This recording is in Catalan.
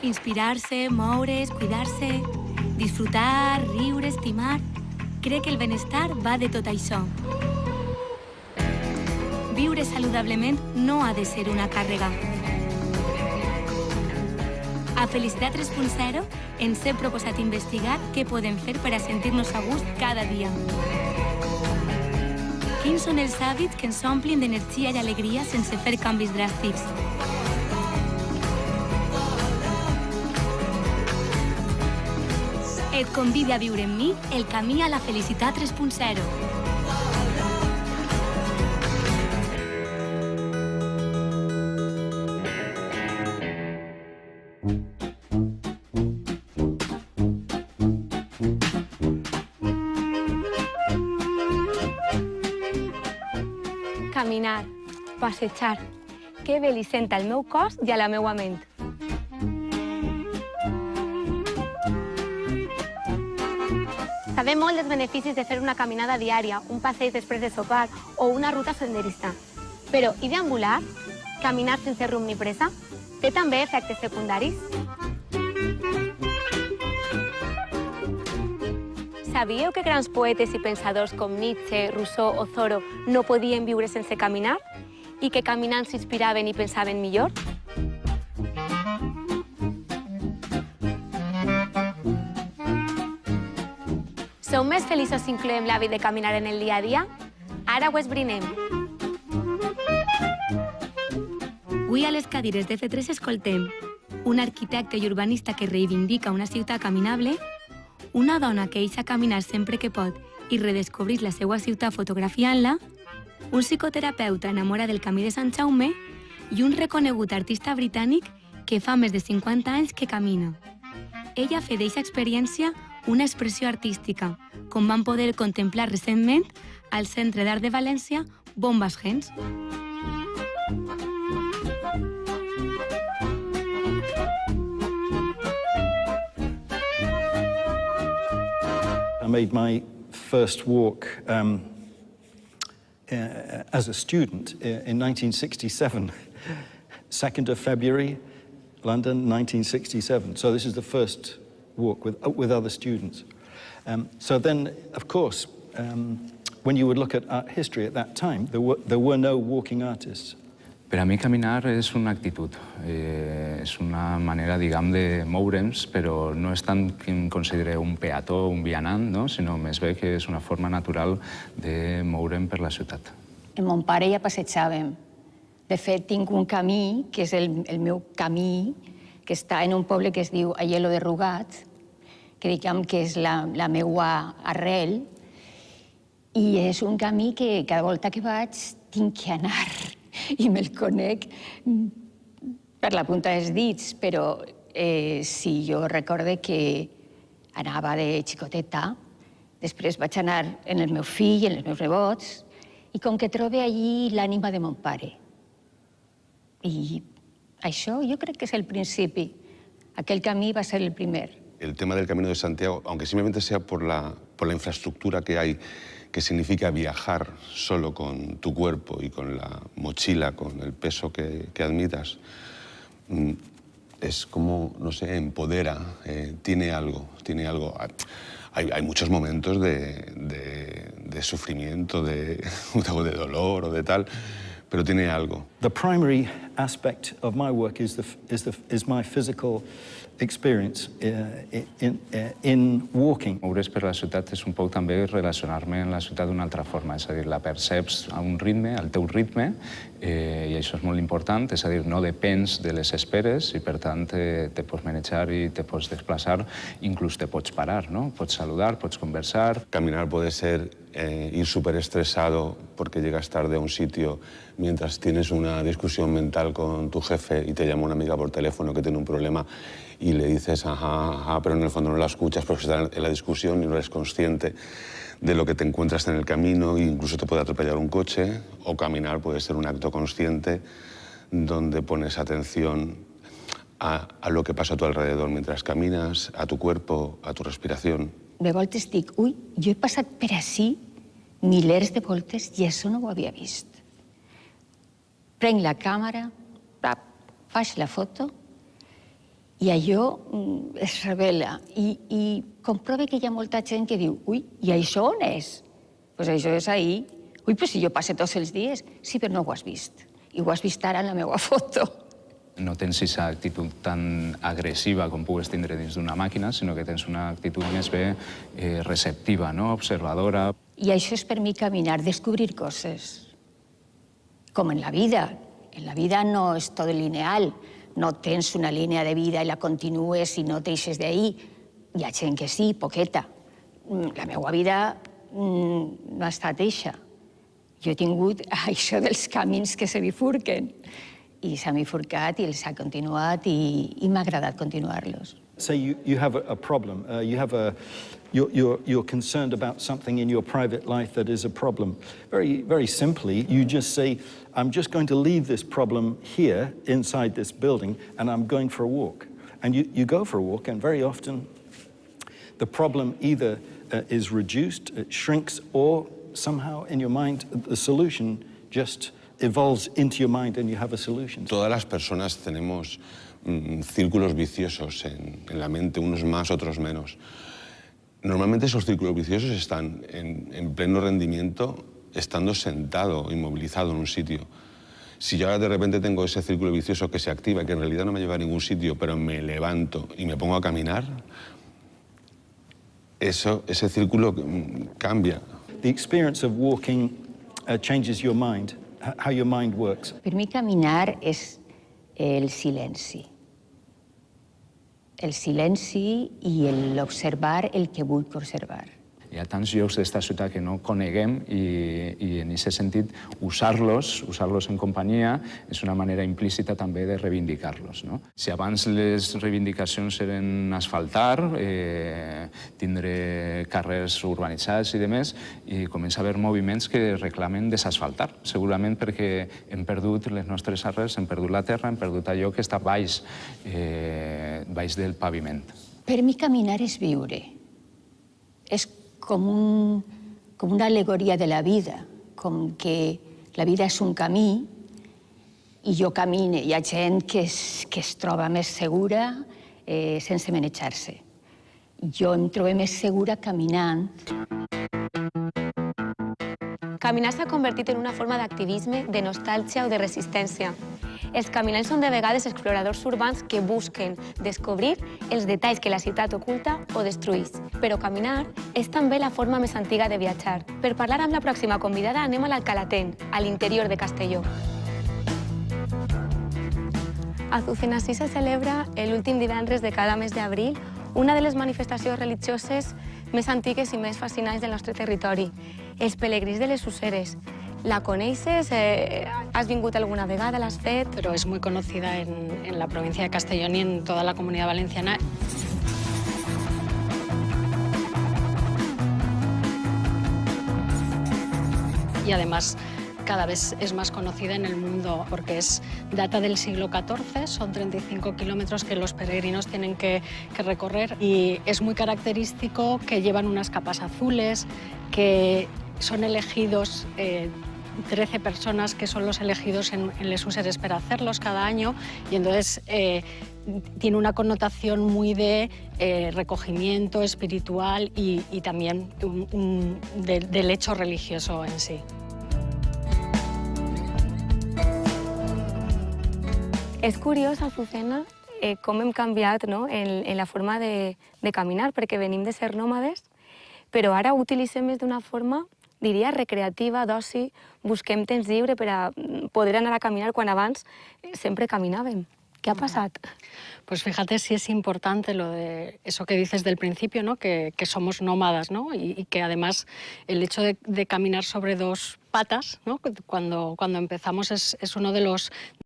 Inspirar-se, moure's, cuidar-se, disfrutar, riure, estimar... Crec que el benestar va de tot això. Viure saludablement no ha de ser una càrrega. A Felicitat 3.0 ens hem proposat investigar què podem fer per a sentir-nos a gust cada dia. Quins són els hàbits que ens omplin d'energia i alegria sense fer canvis dràstics? Et convida a viure amb mi el camí a la Felicitat 3.0. Caminar, passejar. Que bé li senta al meu cos i a la meua ment. Sabem molt dels beneficis de fer una caminada diària, un passeig després de sopar o una ruta senderista. Però, i deambular? Caminar sense rumb ni pressa? Té també efectes secundaris? Sabíeu que grans poetes i pensadors com Nietzsche, Rousseau o Thoreau no podien viure sense caminar? I que caminant s'inspiraven i pensaven millor? Som més feliços si incloem l'hàbit de caminar en el dia a dia? Ara ho esbrinem. Avui a les cadires de F3 escoltem un arquitecte i urbanista que reivindica una ciutat caminable, una dona que deixa caminar sempre que pot i redescobreix la seva ciutat fotografiant-la, un psicoterapeuta enamorat del camí de Sant Jaume i un reconegut artista britànic que fa més de 50 anys que camina. Ella fa d'eixa experiència una expressió artística, com van poder contemplar recentment al Centre d'Art de València Bombas Gens. I made my first walk as a student in 1967, 2nd of February, London, 1967. So this is the first walk with other students. So then, of course, when you would look at art history at that time, there were no walking artists. Per a mi caminar és una actitud, és una manera, diguem, de moure'ns, però no és tant que em considere un peató o un vianant, no? Sinó més bé que és una forma natural de moure'm per la ciutat. Amb mon pare ja passejàvem. De fet, tinc un camí, que és el meu camí, que està en un poble que es diu Aielo de Rugat, que diguem que és la meua arrel, i és un camí que cada volta que vaig tinc que anar i me'l conec per la punta dels dits, però si jo recorde que anava de xicoteta, després vaig anar en el meu fill, en els meus nebots, i com que trobe allí l'ànima de mon pare. I això jo crec que és el principi. Aquel camí va ser el primer. El tema del Camino de Santiago, aunque simplemente sea por la infraestructura que hay, que significa viajar solo con tu cuerpo y con la mochila, con el peso que admitas, es como, no sé, empodera, tiene algo. Hay muchos momentos de sufrimiento, de dolor o de tal, pero tiene algo. The primary aspect of my work is my physical experience in walking. Moure's per la ciutat és un poc també relacionar-me amb la ciutat d'una altra forma, és a dir, la perceps a un ritme, al teu ritme, i això és molt important, és a dir, no depens de les esperes i, per tant, te pots manejar i te pots desplaçar, inclús te pots parar, ¿no? Pots saludar, pots conversar. Caminar puede ser ir súper estresado porque llegas tarde a un sitio mientras tienes una discusión mental con tu jefe y te llama una amiga por teléfono que tiene un problema y le dices ajá, pero en el fondo no la escuchas porque estás en la discusión y no eres consciente de lo que te encuentras en el camino, e incluso te puede atropellar un coche, o caminar puede ser un acto consciente donde pones atención a lo que pasa a tu alrededor mientras caminas, a tu cuerpo, a tu respiración. De voltes dic, ui, jo he passat per ací milers de voltes i això no ho havia vist. Prenc la càmera, faig la foto I allò es revela i comprova que hi ha molta gent que diu «Ui, i això on és?» Pues això és ahí. «Ui, però si jo passo tots els dies». Sí, però no ho has vist. I ho has vist ara en la meva foto. No tens aquesta actitud tan agressiva com pugues tindre dins d'una màquina, sinó que tens una actitud més bé receptiva, no? Observadora. I això és per mi caminar, descobrir coses. Com en la vida. En la vida no és tot lineal. No tens una línia de vida i la continues i no t'eixes d'ahí. Hi ha gent que sí, poqueta. La meva vida no ha estat eixa. Jo he tingut això dels camins que se bifurquen. I s'han bifurcat i els ha continuat i m'ha agradat continuar-los. Say you have a problem, you're concerned about something in your private life that is a problem. Very simply, you just say, I'm just going to leave this problem here inside this building and I'm going for a walk. And you go for a walk and very often the problem either is reduced, it shrinks, or somehow in your mind the solution just evolves into your mind and you have a solution. Todas las personas tenemos círculos viciosos en la mente, unos más, otros menos. Normalmente esos círculos viciosos están en pleno rendimiento estando sentado, inmovilizado en un sitio. Si yo ahora de repente tengo ese círculo vicioso que se activa, que en realidad no me lleva a ningún sitio, pero me levanto y me pongo a caminar, ese círculo cambia. The experience of walking changes your mind, how your mind works. Per mi caminar és el silenci. El silenci i l'observar el que vull observar. Hi ha tants llocs d'esta ciutat que no coneguem i en aquest sentit usar-los en companyia és una manera implícita també de reivindicar-los. No? Si abans les reivindicacions eren asfaltar, tindre carrers urbanitzats i demés, i comença a haver moviments que reclamen desasfaltar, segurament perquè hem perdut les nostres arrels, hem perdut la terra, hem perdut allò que està baix del paviment. Per mi caminar és viure. És com una al·legoria de la vida, com que la vida és un camí i jo camine. Hi ha gent que es troba més segura sense manejar-se. Jo em trobo més segura caminant. Caminar s'ha convertit en una forma d'activisme, de nostàlgia o de resistència. Els caminants són de vegades exploradors urbans que busquen descobrir els detalls que la ciutat oculta o destruïs. Però caminar és també la forma més antiga de viatjar. Per parlar amb la pròxima convidada anem a l'Alcalatén, a l'interior de Castelló. A Azucena-Asís se celebra l'últim divendres de cada mes d'abril una de les manifestacions religioses més antigues i més fascinants del nostre territori, els pelegrins de les Useres. ¿La coneixes? ¿Has vingut alguna vegada? ¿L'has fet? Pero es muy conocida en la provincia de Castellón y en toda la Comunidad Valenciana. Y además cada vez es más conocida en el mundo porque data del siglo XIV, son 35 kilómetros que los peregrinos tienen que recorrer y es muy característico que llevan unas capas azules, que son elegidos 13 personas que son los elegidos en Les Useres para hacerlos cada año y entonces tiene una connotación muy de recogimiento espiritual y también del hecho religioso en sí. És curiós, Azucena, com hem canviat en la forma de caminar, perquè venim de ser nòmades, però ara ho utilitzem més d'una forma, diria, recreativa, d'oci, busquem temps lliure per a poder anar a caminar quan abans sempre caminàvem. ¿Qué ha pasado? Pues fíjate si es importante lo de eso que dices del principio, ¿no? Que somos nómadas, ¿no? Y que además el hecho de caminar sobre dos patas, ¿no? Cuando empezamos es uno de los